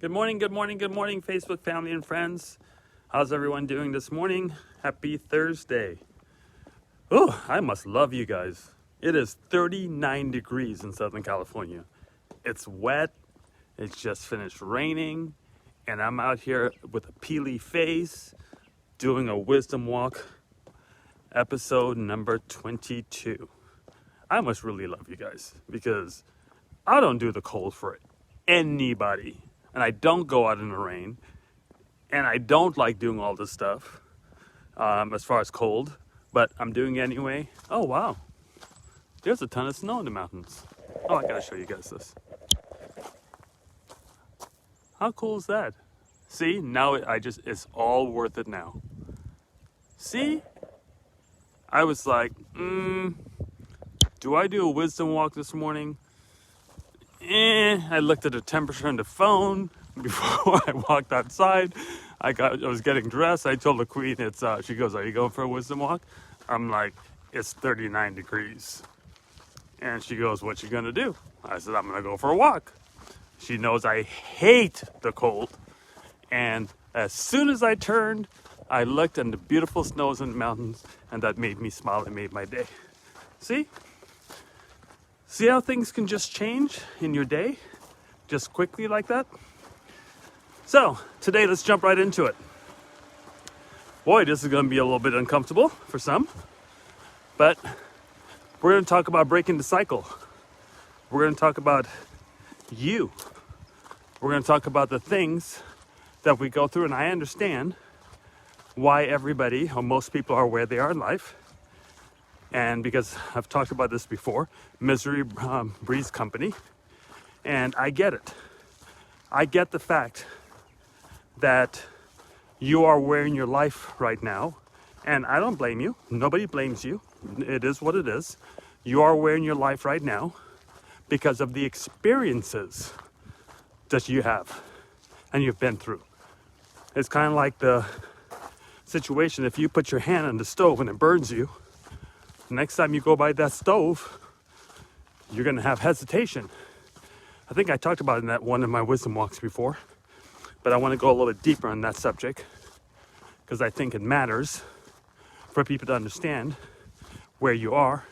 Good morning, good morning, good morning, Facebook family and friends. How's everyone doing this morning? Happy Thursday. Oh, I must love you guys. It is 39 degrees in Southern California. It's wet, it's just finished raining, and I'm out here with a peely face doing a wisdom walk, episode number 22. I must really love you guys because I don't do the cold for anybody. And I don't go out in the rain. And I don't like doing all this stuff as far as cold. But I'm doing it anyway. Oh, wow. There's a ton of snow in the mountains. Oh, I gotta show you guys this. How cool is that? See, now it's all worth it now. See? I was like, do I do a wisdom walk this morning? I looked at the temperature on the phone before I walked outside. I was getting dressed. I told the queen, she goes, "Are you going for a wisdom walk?" I'm like, "It's 39 degrees." And she goes, "What you gonna do?" I said, "I'm gonna go for a walk." She knows I hate the cold. And as soon as I turned, I looked and the beautiful snows in the mountains, and that made me smile and made my day. See? See how things can just change in your day, just quickly like that? So, today let's jump right into it. Boy, this is going to be a little bit uncomfortable for some, but we're going to talk about breaking the cycle. We're going to talk about you. We're going to talk about the things that we go through, and I understand why everybody, or most people, are where they are in life. And because I've talked about this before, misery breeds company. And I get it. I get the fact that you are where in your life right now. And I don't blame you. Nobody blames you. It is what it is. You are where in your life right now because of the experiences that you have and you've been through. It's kind of like the situation, if you put your hand on the stove and it burns you, next time you go by that stove, you're going to have hesitation. I think I talked about it in that one of my wisdom walks before, but I want to go a little bit deeper on that subject because I think it matters for people to understand where you are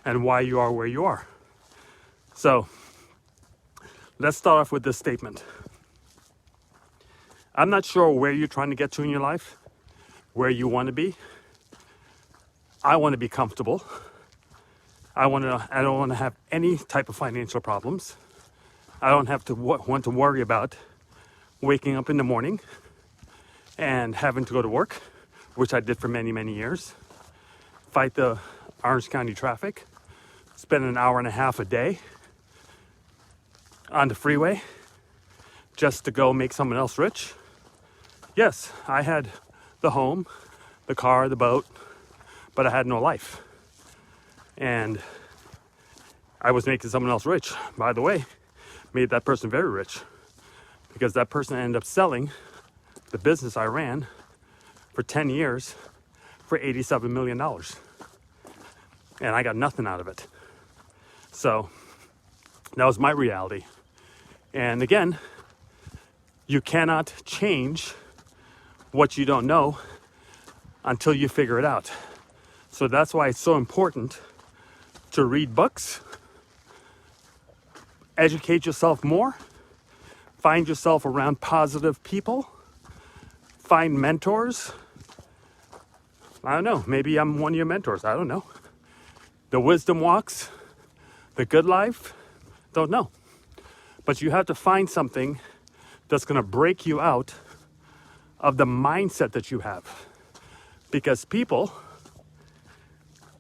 and why you are where you are. So let's start off with this statement. I'm not sure where you're trying to get to in your life, where you want to be. I want to be comfortable. I don't want to have any type of financial problems. I don't have to want to worry about waking up in the morning and having to go to work, which I did for many, many years. Fight the Orange County traffic, spend an hour and a half a day on the freeway just to go make someone else rich. Yes, I had the home, the car, the boat, but I had no life. And I was making someone else rich. By the way, made that person very rich because that person ended up selling the business I ran for 10 years for $87 million. And I got nothing out of it. So that was my reality. And again, you cannot change what you don't know until you figure it out. So that's why it's so important to read books, educate yourself more, find yourself around positive people, find mentors. I don't know, maybe I'm one of your mentors, I don't know. The wisdom walks, the good life, don't know. But you have to find something that's gonna break you out of the mindset that you have. Because people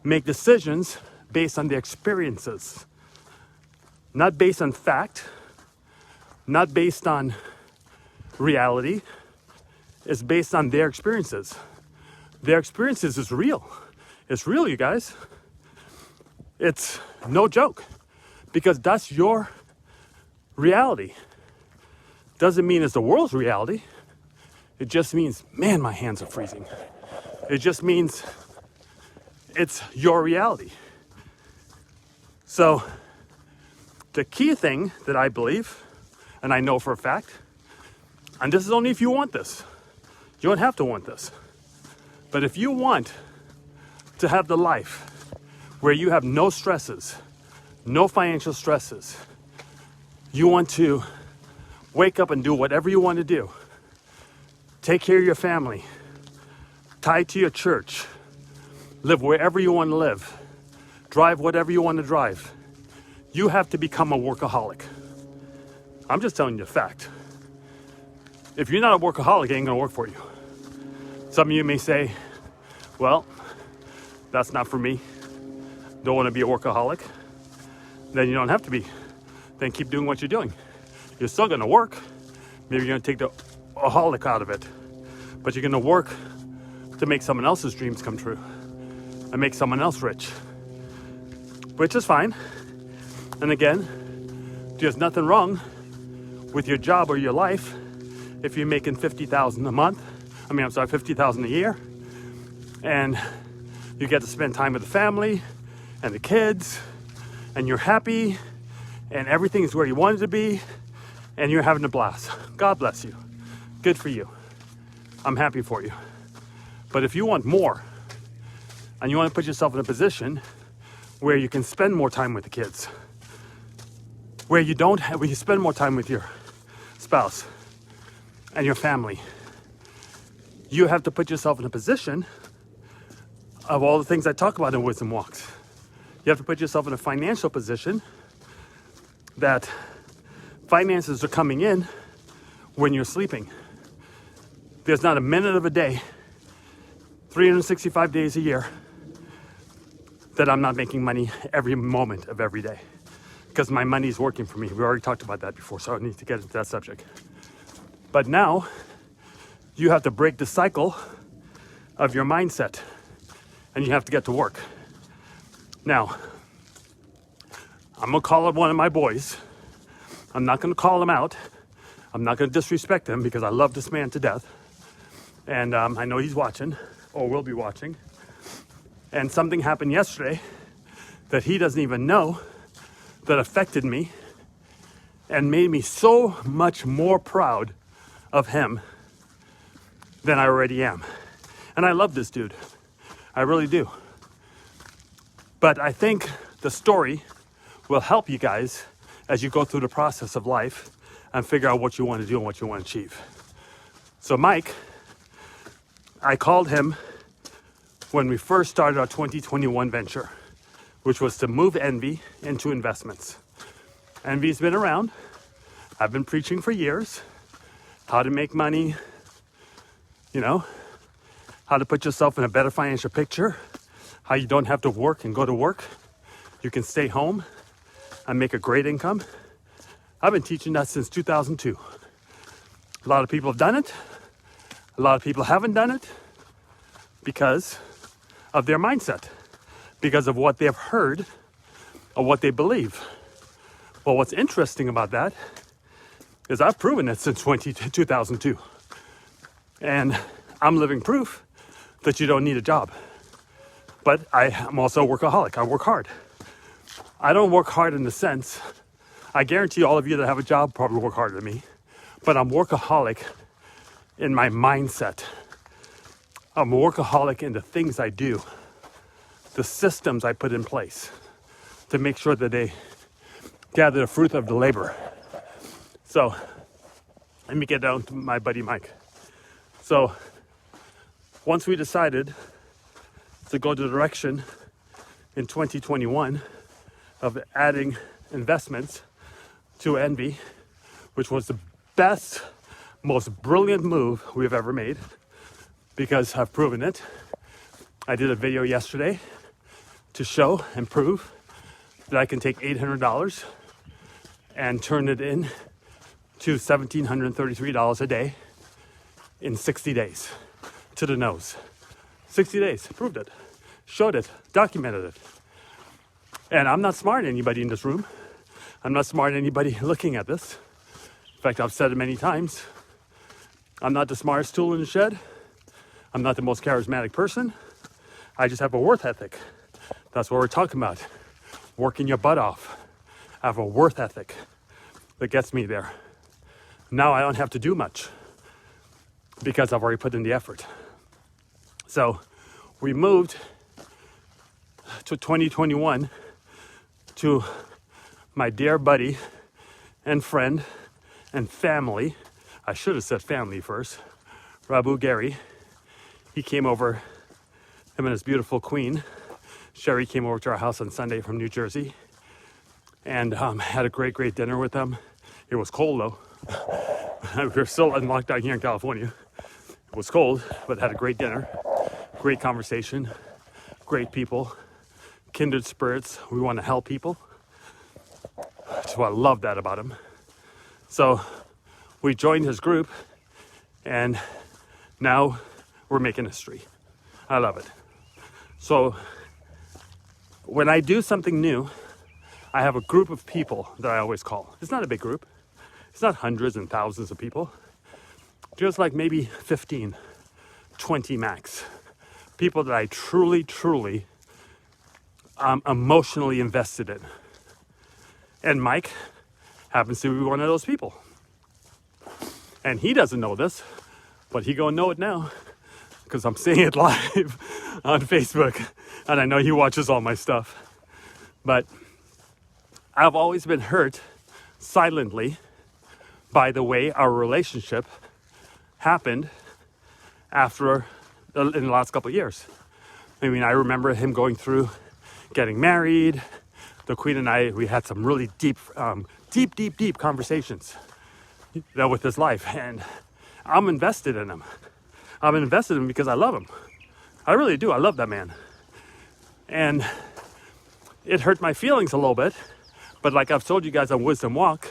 make decisions based on their experiences, not based on fact, not based on reality. It's based on their experiences. Their experiences is real. It's real, you guys. It's no joke because that's your reality. Doesn't mean it's the world's reality. It just means, man, my hands are freezing. It just means it's your reality. So the key thing that I believe, and I know for a fact, And this is only if you want this. You don't have to want this. But if you want to have the life where you have no stresses, no financial stresses, you want to wake up and do whatever you want to do, take care of your family, tie to your church, live wherever you want to live, drive whatever you want to drive, you have to become a workaholic. I'm just telling you the fact. If you're not a workaholic, it ain't gonna work for you. Some of you may say, well, that's not for me. Don't want to be a workaholic. Then you don't have to be. Then keep doing what you're doing. You're still gonna work. Maybe you're gonna take the aholic out of it. But you're gonna work to make someone else's dreams come true and make someone else rich, which is fine. And again, there's nothing wrong with your job or your life if you're making $50,000 a month. $50,000 a year, and you get to spend time with the family and the kids, and you're happy, and everything is where you want it to be, and you're having a blast. God bless you. Good for you. I'm happy for you. But if you want more, and you want to put yourself in a position where you can spend more time with the kids, where you spend more time with your spouse and your family, you have to put yourself in a position of all the things I talk about in Wisdom Walks. You have to put yourself in a financial position that finances are coming in when you're sleeping. There's not a minute of a day, 365 days a year, that I'm not making money every moment of every day, because my money's working for me. We already talked about that before, so I don't need to get into that subject. But now, you have to break the cycle of your mindset, and you have to get to work. Now, I'm gonna call up one of my boys. I'm not gonna call him out. I'm not gonna disrespect him, because I love this man to death. And I know he's watching, or will be watching. And something happened yesterday that he doesn't even know that affected me and made me so much more proud of him than I already am. And I love this dude. I really do. But I think the story will help you guys as you go through the process of life and figure out what you want to do and what you want to achieve. So Mike, I called him when we first started our 2021 venture, which was to move Envy into investments. Envy's been around. I've been preaching for years. How to make money, how to put yourself in a better financial picture, how you don't have to work and go to work. You can stay home and make a great income. I've been teaching that since 2002. A lot of people have done it. A lot of people haven't done it because of their mindset, because of what they've heard or what they believe. Well, what's interesting about that is I've proven it since 2002. And I'm living proof that you don't need a job. But I'm also a workaholic. I work hard. I don't work hard in the sense, I guarantee all of you that have a job probably work harder than me, but I'm workaholic in my mindset. I'm a workaholic in the things I do, the systems I put in place to make sure that they gather the fruit of the labor. So let me get down to my buddy Mike. So once we decided to go the direction in 2021 of adding investments to Envy, which was the best, most brilliant move we've ever made, because I've proven it. I did a video yesterday to show and prove that I can take $800 and turn it in to $1,733 a day in 60 days to the nose. 60 days, proved it, showed it, documented it. And I'm not smarter than anybody in this room. I'm not smarter than anybody looking at this. In fact, I've said it many times. I'm not the smartest tool in the shed. I'm not the most charismatic person. I just have a worth ethic. That's what we're talking about. Working your butt off. I have a worth ethic that gets me there. Now I don't have to do much. because I've already put in the effort. So we moved to 2021 to my dear buddy and friend and family. I should have said family first. Rabu Gary. He came over, him and his beautiful queen. Sherry came over to our house on Sunday from New Jersey and had a great dinner with them. It was cold though. We're still in lockdown here in California. It was cold, but had a great dinner, great conversation, great people, kindred spirits. We want to help people. So I love that about him. So we joined his group and now we're making history. I love it. So when I do something new, I have a group of people that I always call. It's not a big group. It's not hundreds and thousands of people. Just like maybe 15, 20 max. People that I truly emotionally invested in. And Mike happens to be one of those people. And he doesn't know this, but he gonna know it now because I'm saying it live on Facebook. And I know he watches all my stuff. But I've always been hurt silently by the way our relationship happened in the last couple of years. I mean, I remember him going through getting married. The Queen and I, we had some really deep conversations with his life. And I'm invested in him. I'm invested in him because I love him. I really do. I love that man. And it hurt my feelings a little bit. But like I've told you guys on Wisdom Walk,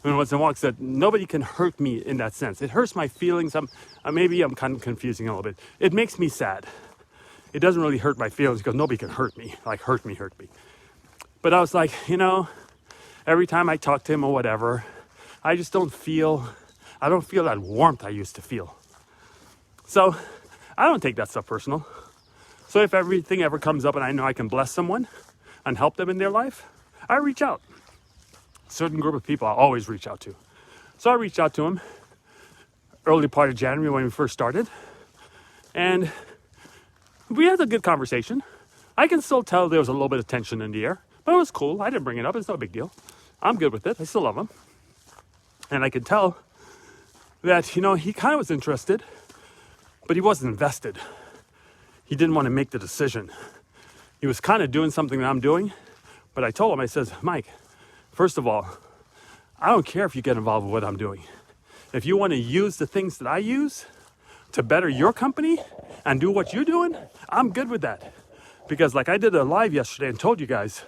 when Wisdom Walk said, nobody can hurt me in that sense. It hurts my feelings. Maybe I'm kind of confusing a little bit. It makes me sad. It doesn't really hurt my feelings because nobody can hurt me. Like hurt me. But I was like, every time I talk to him or whatever, I don't feel that warmth I used to feel. So I don't take that stuff personal. So if everything ever comes up and I know I can bless someone and help them in their life, I reach out. A certain group of people I always reach out to. So I reached out to him early part of January when we first started. And we had a good conversation. I can still tell there was a little bit of tension in the air, but it was cool. I didn't bring it up. It's no big deal. I'm good with it. I still love him. And I could tell that, he kind of was interested, but he wasn't invested. He didn't want to make the decision. He was kind of doing something that I'm doing, but I told him, I said, Mike, first of all, I don't care if you get involved with what I'm doing. If you want to use the things that I use to better your company and do what you're doing, I'm good with that. Because like I did a live yesterday and told you guys,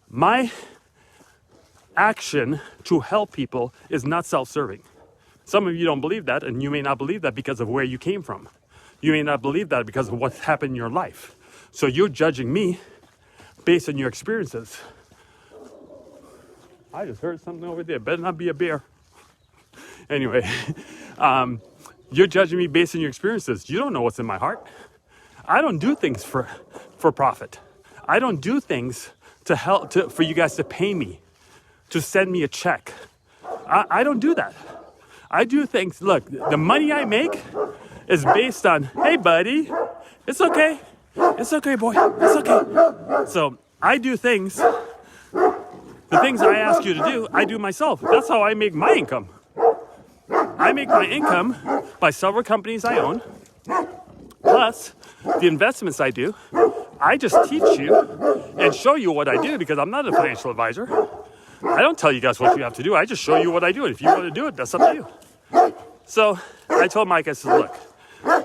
my action to help people is not self-serving. Some of you don't believe that, and you may not believe that because of where you came from. You may not believe that because of what's happened in your life. So you're judging me based on your experiences. I just heard something over there. Better not be a bear. Anyway, you're judging me based on your experiences. You don't know what's in my heart. I don't do things for profit. I don't do things for you guys to pay me, to send me a check. I don't do that. I do things, look, the money I make is based on, hey buddy, it's okay. It's okay, boy, it's okay. So I do things, the things I ask you to do, I do myself. That's how I make my income. I make my income by several companies I own, plus the investments I do. I just teach you and show you what I do because I'm not a financial advisor. I don't tell you guys what you have to do. I just show you what I do. And if you want to do it, that's up to you. So I told Mike, I said, look,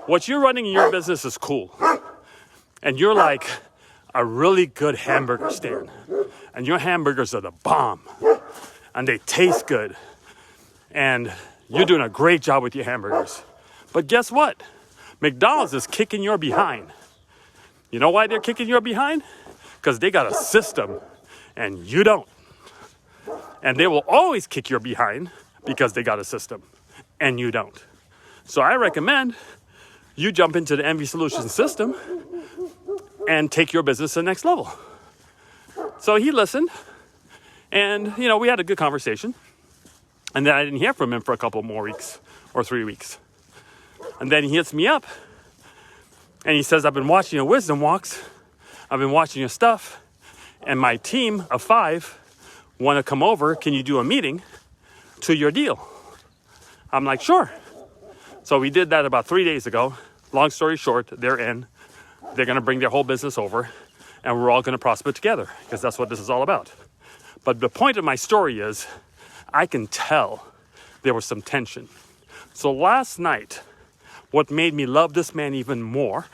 what you're running in your business is cool. And you're like a really good hamburger stand. And your hamburgers are the bomb. And they taste good. And you're doing a great job with your hamburgers. But guess what? McDonald's is kicking your behind. You know why they're kicking your behind? Because they got a system and you don't. And they will always kick your behind because they got a system and you don't. So I recommend you jump into the MV Solutions system and take your business to the next level. So he listened and, we had a good conversation. And then I didn't hear from him for a couple more weeks or 3 weeks. And then he hits me up and he says, I've been watching your Wisdom Walks. I've been watching your stuff. And my team of 5 want to come over. Can you do a meeting to your deal? I'm like, sure. So we did that about 3 days ago. Long story short, they're in. They're going to bring their whole business over. And we're all going to prosper together because that's what this is all about. But the point of my story is I can tell there was some tension. So last night, what made me love this man even more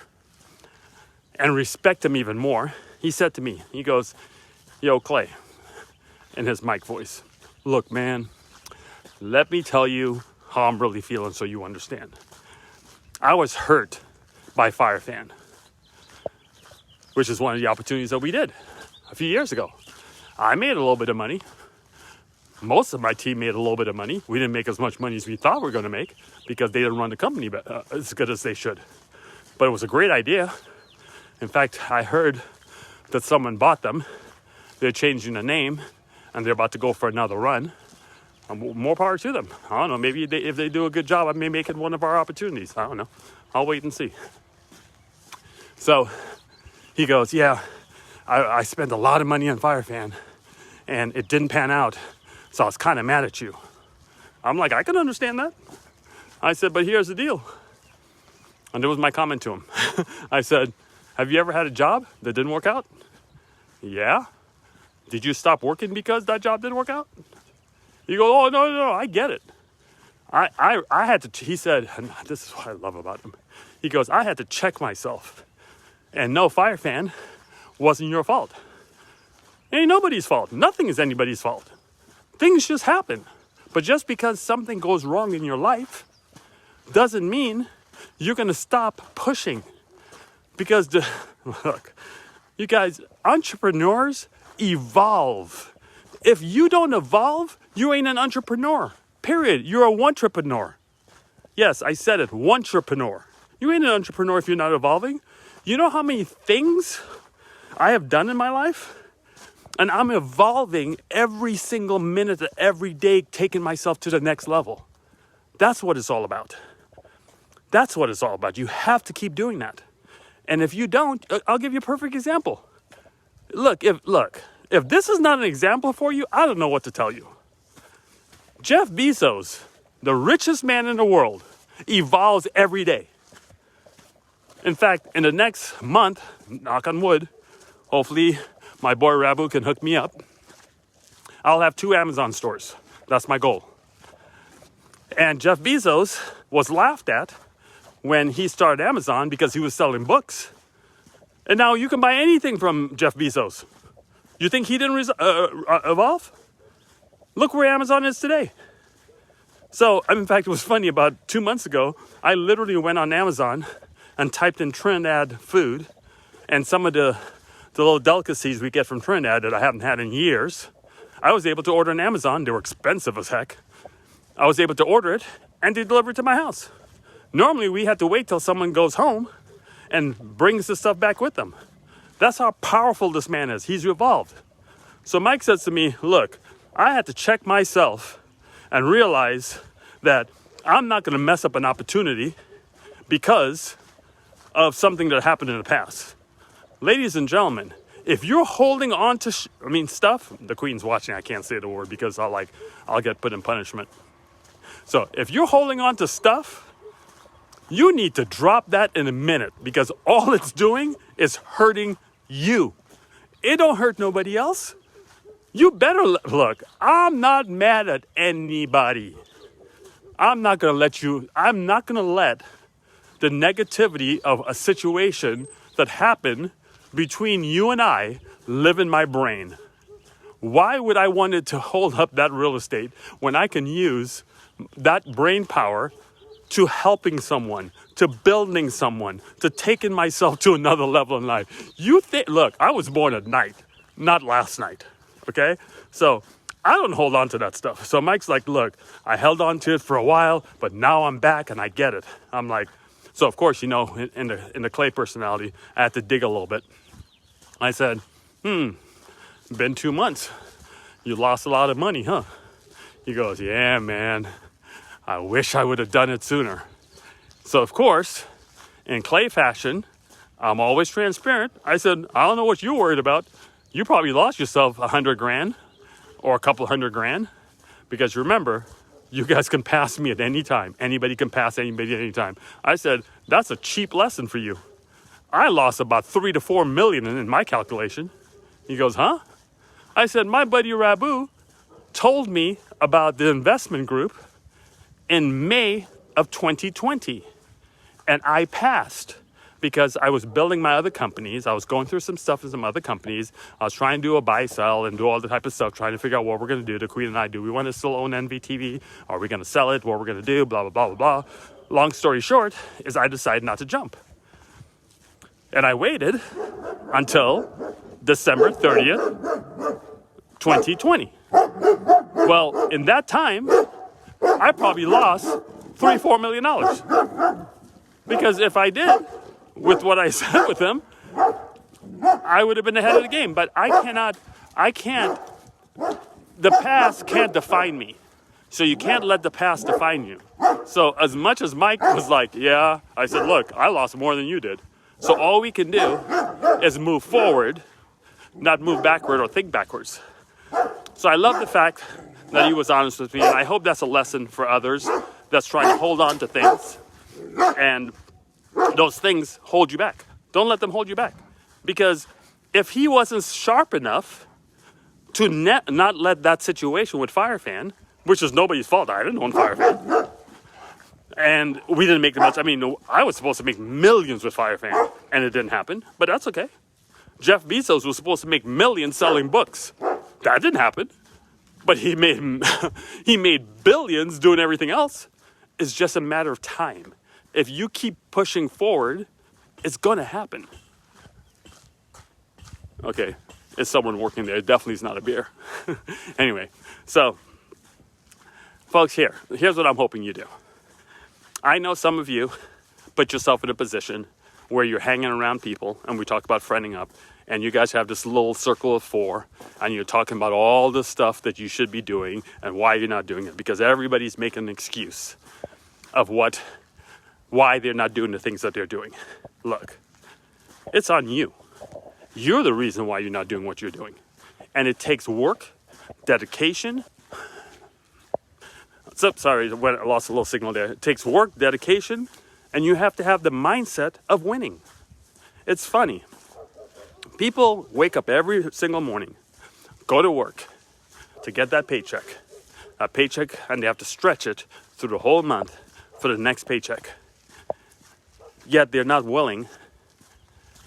and respect him even more, he said to me, he goes, yo, Clay, in his mic voice, look, man, let me tell you how I'm really feeling so you understand. I was hurt by FireFan, which is one of the opportunities that we did a few years ago. I made a little bit of money. Most of my team made a little bit of money. We didn't make as much money as we thought we were going to make because they didn't run the company as good as they should. But it was a great idea. In fact, I heard that someone bought them. They're changing the name and they're about to go for another run. More power to them. I don't know. Maybe if they do a good job, I may make it one of our opportunities. I don't know. I'll wait and see. So he goes, yeah, I spent a lot of money on FireFan and it didn't pan out. So I was kind of mad at you. I'm like, I can understand that. I said, but here's the deal. And it was my comment to him. I said, have you ever had a job that didn't work out? Yeah. Did you stop working because that job didn't work out? You go, oh, no, I get it. I had to, he said, and this is what I love about him. He goes, I had to check myself. And no, FireFan wasn't your fault. It ain't nobody's fault. Nothing is anybody's fault. Things just happen. But just because something goes wrong in your life doesn't mean you're going to stop pushing. Because, look, you guys, entrepreneurs evolve. If you don't evolve, you ain't an entrepreneur. Period. You're a one-trepreneur. Yes, I said it, one-trepreneur. You ain't an entrepreneur if you're not evolving. You know how many things I have done in my life? And I'm evolving every single minute of every day, taking myself to the next level. That's what it's all about. That's what it's all about. You have to keep doing that. And if you don't, I'll give you a perfect example. Look, if this is not an example for you, I don't know what to tell you. Jeff Bezos, the richest man in the world, evolves every day. In fact, in the next month, knock on wood, hopefully my boy Rabu can hook me up, I'll have 2 Amazon stores. That's my goal. And Jeff Bezos was laughed at when he started Amazon because he was selling books. And now you can buy anything from Jeff Bezos. You think he didn't evolve? Look where Amazon is today. So, in fact, it was funny. About 2 months ago, I literally went on Amazon and typed in Trinidad food and some of the little delicacies we get from Trinidad that I haven't had in years. I was able to order on Amazon. They were expensive as heck. I was able to order it and they delivered it to my house. Normally, we have to wait till someone goes home and brings the stuff back with them. That's how powerful this man is. He's evolved. So Mike says to me, look, I had to check myself and realize that I'm not going to mess up an opportunity because of something that happened in the past. Ladies and gentlemen, if you're holding on to stuff, the Queen's watching, I can't say the word because I'll get put in punishment. So if you're holding on to stuff, you need to drop that in a minute because all it's doing is hurting you. It don't hurt nobody else. You better look, I'm not mad at anybody. I'm not going to let the negativity of a situation that happened between you and I live in my brain. Why would I want it to hold up that real estate when I can use that brain power to helping someone, to building someone, to taking myself to another level in life? Look, I was born at night, not last night, okay? So I don't hold on to that stuff. So Mike's like, look, I held on to it for a while, but now I'm back and I get it. I'm like, so of course, in the Clay personality, I had to dig a little bit. I said, been 2 months. You lost a lot of money, huh? He goes, yeah, man. I wish I would have done it sooner. So, of course, in Clay fashion, I'm always transparent. I said, I don't know what you're worried about. You probably lost yourself $100,000 or a couple $100,000, because remember, you guys can pass me at any time. Anybody can pass anybody at any time. I said, that's a cheap lesson for you. I lost about 3 to 4 million in my calculation. He goes, huh? I said, my buddy Rabu told me about the investment group in May of 2020. And I passed because I was building my other companies. I was going through some stuff in some other companies. I was trying to do a buy, sell, and do all the type of stuff, trying to figure out what we're going to do. The Queen and I, do we want to still own NVTV? Are we going to sell it? What we're going to do? Blah, blah, blah, blah, blah. Long story short is I decided not to jump. And I waited until December 30th, 2020. Well, in that time, I probably lost $3-4 million. Because if I did, with what I said with him, I would have been ahead of the game. But I can't, the past can't define me. So you can't let the past define you. So as much as Mike was like, yeah, I said, look, I lost more than you did. So all we can do is move forward, not move backward or think backwards. So I love the fact that he was honest with me, and I hope that's a lesson for others that's trying to hold on to things. And those things hold you back. Don't let them hold you back. Because if he wasn't sharp enough to not let that situation with FireFan, which is nobody's fault, I didn't own FireFan. And we didn't make much. I mean, I was supposed to make millions with FireFan, and it didn't happen. But that's okay. Jeff Bezos was supposed to make millions selling books. That didn't happen. But he made billions doing everything else. It's just a matter of time. If you keep pushing forward, it's going to happen. Okay, it's someone working there. It definitely is not a beer. Anyway, so, folks, here's what I'm hoping you do. I know some of you put yourself in a position where you're hanging around people, and we talk about friending up, and you guys have this little circle of 4, and you're talking about all the stuff that you should be doing and why you're not doing it, because everybody's making an excuse of why they're not doing the things that they're doing. Look, it's on you. You're the reason why you're not doing what you're doing. And it takes work, dedication. Sorry, I lost a little signal there. It takes work, dedication, and you have to have the mindset of winning. It's funny. People wake up every single morning, go to work to get that paycheck. That paycheck, and they have to stretch it through the whole month for the next paycheck. Yet they're not willing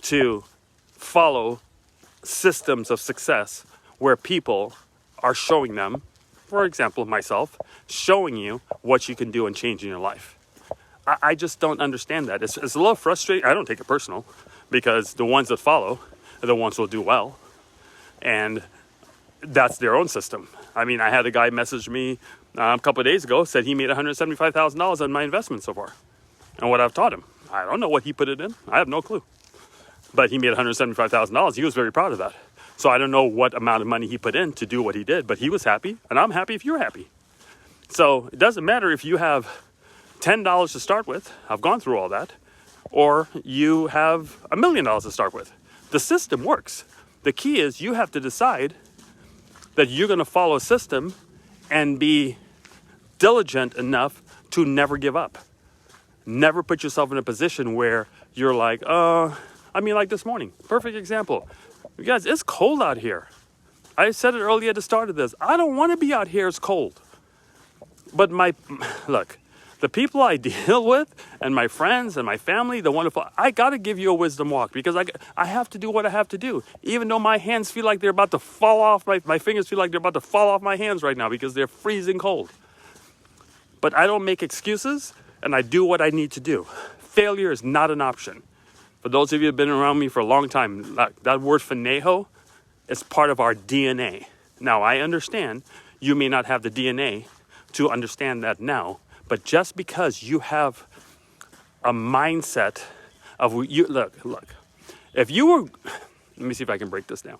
to follow systems of success where people are showing them, for example, myself, showing you what you can do and change in your life. I just don't understand that. It's a little frustrating. I don't take it personal, because the ones that follow are the ones who will do well. And that's their own system. I mean, I had a guy message me a couple of days ago, said he made $175,000 on my investment so far. And what I've taught him, I don't know what he put it in. I have no clue. But he made $175,000. He was very proud of that. So I don't know what amount of money he put in to do what he did, but he was happy, and I'm happy if you're happy. So it doesn't matter if you have $10 to start with, I've gone through all that, or you have $1 million to start with. The system works. The key is you have to decide that you're going to follow a system and be diligent enough to never give up. Never put yourself in a position where you're like, like this morning. Perfect example. You guys, it's cold out here. I said it earlier at the start of this. I don't want to be out here. It's cold. But look, the people I deal with and my friends and my family, the wonderful, I got to give you a wisdom walk, because I have to do what I have to do. Even though my hands feel like they're about to fall off, my fingers feel like they're about to fall off my hands right now because they're freezing cold. But I don't make excuses, and I do what I need to do. Failure is not an option. For those of you who have been around me for a long time, that word fanejo is part of our DNA. Now, I understand you may not have the DNA to understand that now, but just because you have a mindset of look, if you were, let me see if I can break this down.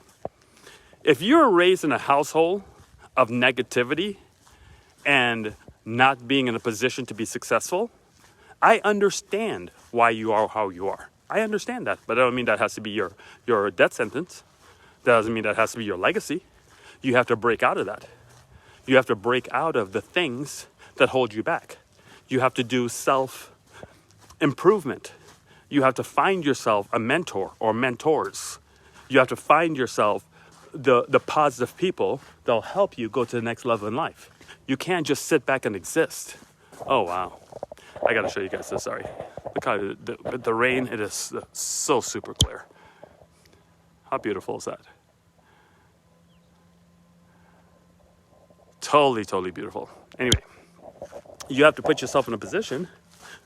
If you were raised in a household of negativity and not being in a position to be successful, I understand why you are how you are. I understand that, but I don't mean that has to be your death sentence. That doesn't mean that has to be your legacy. You have to break out of that. You have to break out of the things that hold you back. You have to do self-improvement. You have to find yourself a mentor or mentors. You have to find yourself the positive people that'll help you go to the next level in life. You can't just sit back and exist. Oh, wow. I got to show you guys this, sorry. Look how the rain, it is so super clear. How beautiful is that? Totally, totally beautiful. Anyway, you have to put yourself in a position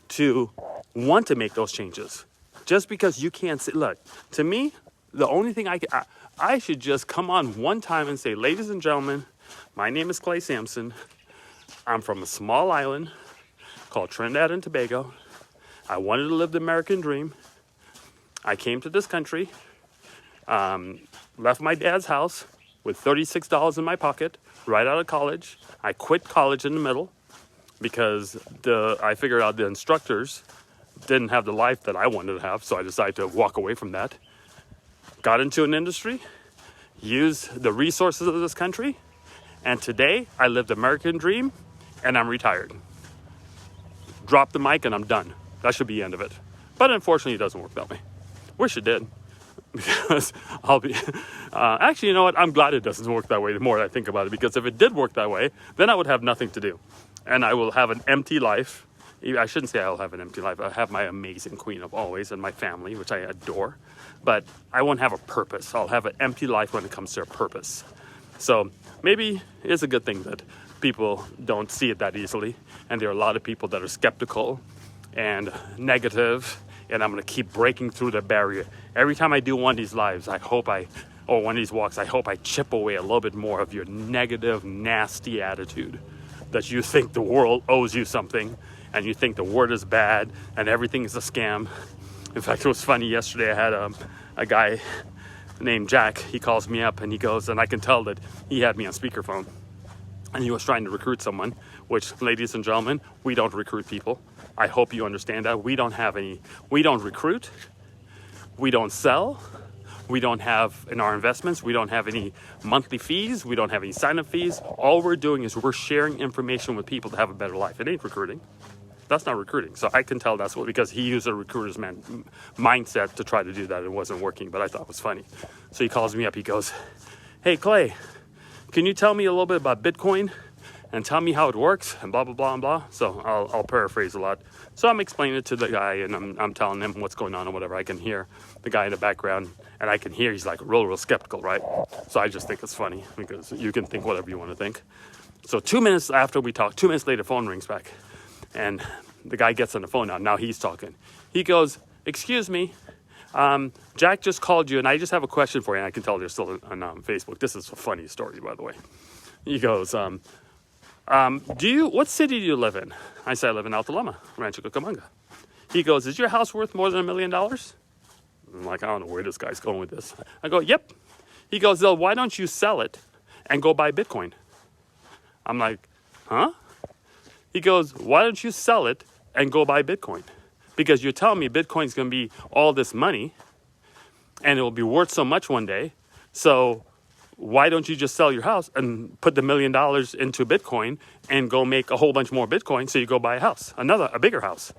to want to make those changes. Just because you can't say, look, to me, the only thing I should just come on one time and say, ladies and gentlemen, my name is Clay Sampson. I'm from a small island called Trinidad and Tobago. I wanted to live the American dream. I came to this country, left my dad's house with $36 in my pocket right out of college. I quit college in the middle because I figured out the instructors didn't have the life that I wanted to have, so I decided to walk away from that. Got into an industry, used the resources of this country, and today I live the American dream and I'm retired. Drop the mic and I'm done. That should be the end of it. But unfortunately, it doesn't work that way. Wish it did. Because actually, you know what? I'm glad it doesn't work that way the more I think about it. Because if it did work that way, then I would have nothing to do. And I will have an empty life. I shouldn't say I'll have an empty life. I have my amazing queen of always and my family, which I adore. But I won't have a purpose. I'll have an empty life when it comes to a purpose. So maybe it's a good thing that people don't see it that easily. And there are a lot of people that are skeptical and negative, and I'm going to keep breaking through the barrier. Every time I do one of these lives, or one of these walks, I hope I chip away a little bit more of your negative, nasty attitude that you think the world owes you something, and you think the word is bad, and everything is a scam. In fact, it was funny, yesterday I had a guy named Jack. He calls me up and he goes, and I can tell that he had me on speakerphone, and he was trying to recruit someone, which, ladies and gentlemen, we don't recruit people. I hope you understand that. We don't recruit, we don't sell, we don't have in our investments, we don't have any monthly fees, we don't have any sign-up fees. All we're doing is we're sharing information with people to have a better life. It ain't recruiting. That's not recruiting. So I can tell that's what, because he used a recruiter's mindset to try to do that. It wasn't working, but I thought it was funny. So he calls me up, he goes, hey Clay, can you tell me a little bit about Bitcoin? And tell me how it works, and blah, blah, blah, and blah. So I'll paraphrase a lot. So I'm explaining it to the guy, and I'm telling him what's going on or whatever. I can hear the guy in the background, and I can hear he's like real skeptical, right? So I just think it's funny, because you can think whatever you want to think. So 2 minutes after we talk, 2 minutes later, phone rings back. And the guy gets on the phone now. Now he's talking. He goes, excuse me, Jack just called you, and I just have a question for you. And I can tell they're still on Facebook. This is a funny story, by the way. He goes, what city do you live in? I said, I live in Alta Loma, Rancho Cucamonga. He goes, is your house worth more than $1 million? I'm like, I don't know where this guy's going with this. I go, yep. He goes, well, why don't you sell it and go buy Bitcoin? I'm like, huh? He goes, why don't you sell it and go buy Bitcoin? Because you're telling me Bitcoin's going to be all this money and it will be worth so much one day. So why don't you just sell your house and put the $1 million into Bitcoin and go make a whole bunch more Bitcoin so you go buy a house, a bigger house?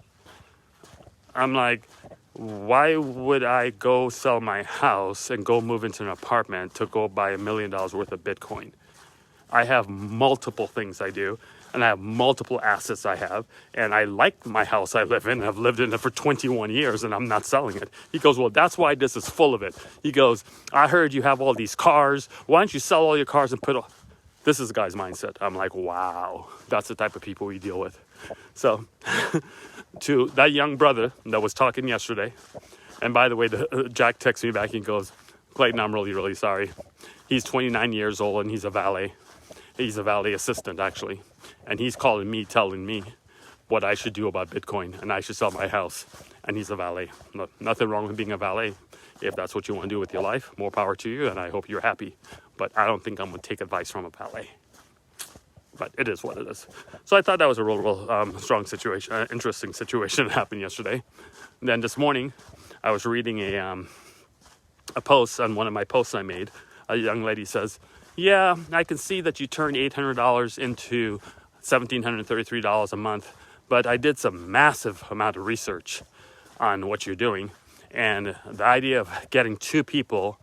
I'm like, why would I go sell my house and go move into an apartment to go buy $1 million worth of Bitcoin? I have multiple things I do, and I have multiple assets I have, and I like my house I live in. I've lived in it for 21 years, and I'm not selling it. He goes, well, that's why this is full of it. He goes, I heard you have all these cars. Why don't you sell all your cars and put all... This is the guy's mindset. I'm like, wow, that's the type of people we deal with. So to that young brother that was talking yesterday, and by the way, Jack texts me back and goes, Clayton, I'm really, really sorry. He's 29 years old, and he's a valet. He's a valet assistant, actually. And he's calling me, telling me what I should do about Bitcoin, and I should sell my house. And he's a valet. Nothing wrong with being a valet. If that's what you want to do with your life, more power to you, and I hope you're happy. But I don't think I'm going to take advice from a valet. but it is what it is. So I thought that was a real strong situation, interesting situation that happened yesterday. And then this morning, I was reading a post on one of my posts I made. A young lady says, yeah, I can see that you turned $800 into $1,733 a month, but I did some massive amount of research on what you're doing. And the idea of getting two people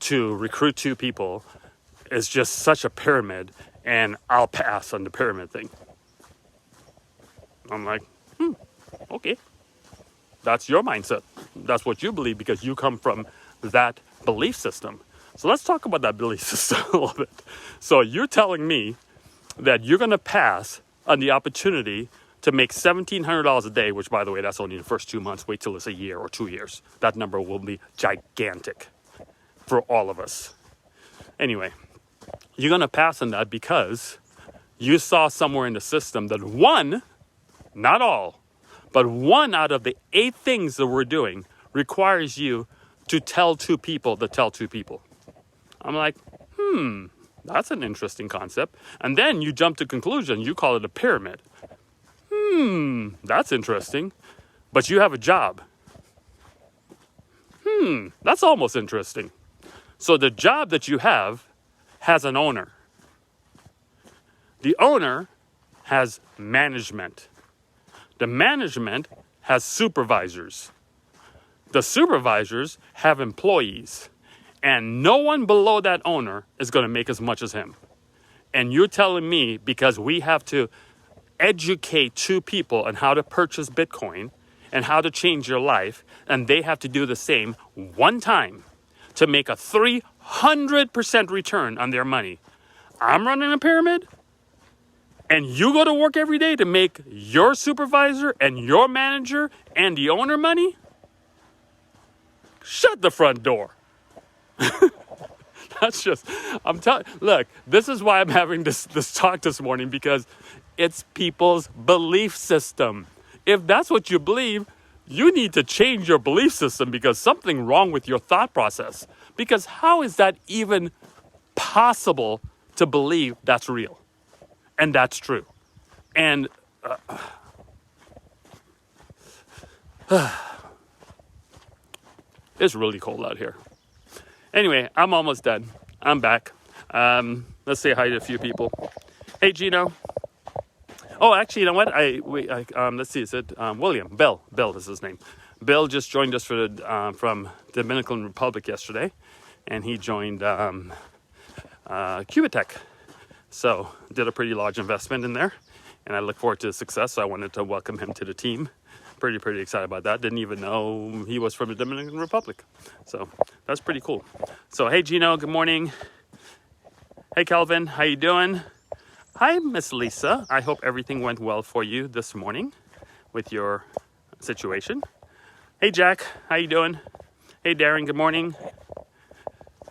to recruit two people is just such a pyramid, and I'll pass on the pyramid thing. I'm like, okay. That's your mindset. That's what you believe because you come from that belief system. So let's talk about that belief system a little bit. So you're telling me that you're going to pass on the opportunity to make $1,700 a day, which, by the way, that's only the first 2 months. Wait till it's a year or 2 years. That number will be gigantic for all of us. Anyway, you're going to pass on that because you saw somewhere in the system that one, not all, but one out of the 8 things that we're doing requires you to tell two people to tell two people. I'm like, that's an interesting concept. And then you jump to conclusion. You call it a pyramid. That's interesting. But you have a job. That's almost interesting. So the job that you have has an owner. The owner has management. The management has supervisors. The supervisors have employees. And no one below that owner is going to make as much as him. And you're telling me because we have to educate two people on how to purchase Bitcoin and how to change your life, and they have to do the same one time to make a 300% return on their money. I'm running a pyramid, and you go to work every day to make your supervisor and your manager and the owner money? Shut the front door. That's just, I'm telling, look, this is why I'm having this talk this morning, because it's people's belief system. If that's what you believe, you need to change your belief system because something wrong with your thought process. Because how is that even possible to believe that's real and that's true? And it's really cold out here. Anyway, I'm almost done. I'm back. Let's say hi to a few people. Hey, Gino. Oh, actually, you know what? Let's see. Is it William? Bill. Bill is his name. Bill just joined us from Dominican Republic yesterday, and he joined Cubatech. So did a pretty large investment in there, and I look forward to his success. So I wanted to welcome him to the team. Pretty excited about that. Didn't even know he was from the Dominican Republic. So that's pretty cool. So hey, Gino, good morning. Hey, Calvin, how you doing? Hi, Miss Lisa. I hope everything went well for you this morning with your situation. Hey, Jack, how you doing? Hey, Darren, good morning.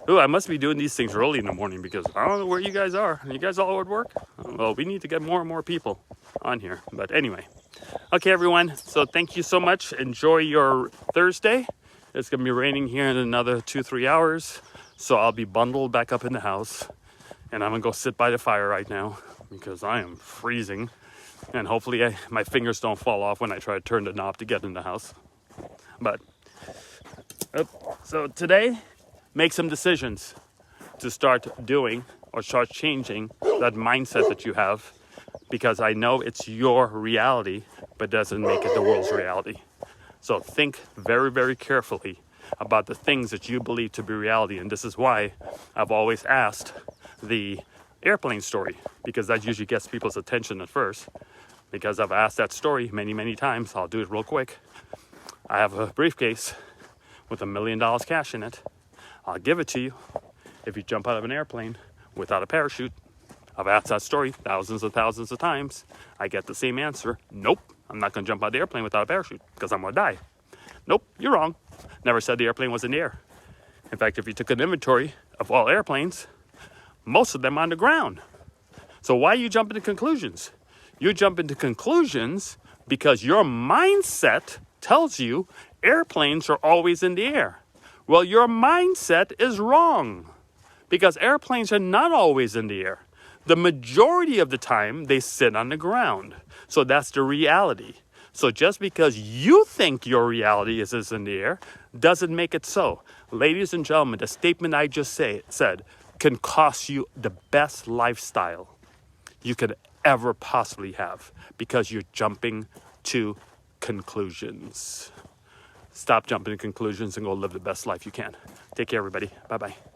Ooh, I must be doing these things early in the morning because I don't know where you guys are. You guys all at work? Well, we need to get more and more people on here. But anyway. Okay, everyone. So thank you so much. Enjoy your Thursday. It's going to be raining here in another 2-3 hours. So I'll be bundled back up in the house. And I'm going to go sit by the fire right now because I am freezing. And hopefully my fingers don't fall off when I try to turn the knob to get in the house. But, so today, make some decisions to start doing or start changing that mindset that you have. Because I know it's your reality, but doesn't make it the world's reality. So think very, very carefully about the things that you believe to be reality. And this is why I've always asked the airplane story, because that usually gets people's attention at first. Because I've asked that story many, many times. I'll do it real quick. I have a briefcase with $1 million cash in it. I'll give it to you if you jump out of an airplane without a parachute. I've asked that story thousands and thousands of times. I get the same answer. Nope, I'm not going to jump out of the airplane without a parachute because I'm going to die. Nope, you're wrong. Never said the airplane was in the air. In fact, if you took an inventory of all airplanes, most of them are on the ground. So why you jump into conclusions? You jump into conclusions because your mindset tells you airplanes are always in the air. Well, your mindset is wrong because airplanes are not always in the air. The majority of the time, they sit on the ground. So that's the reality. So just because you think your reality is in the air, doesn't make it so. Ladies and gentlemen, the statement I just said can cost you the best lifestyle you could ever possibly have because you're jumping to conclusions. Stop jumping to conclusions and go live the best life you can. Take care, everybody. Bye-bye.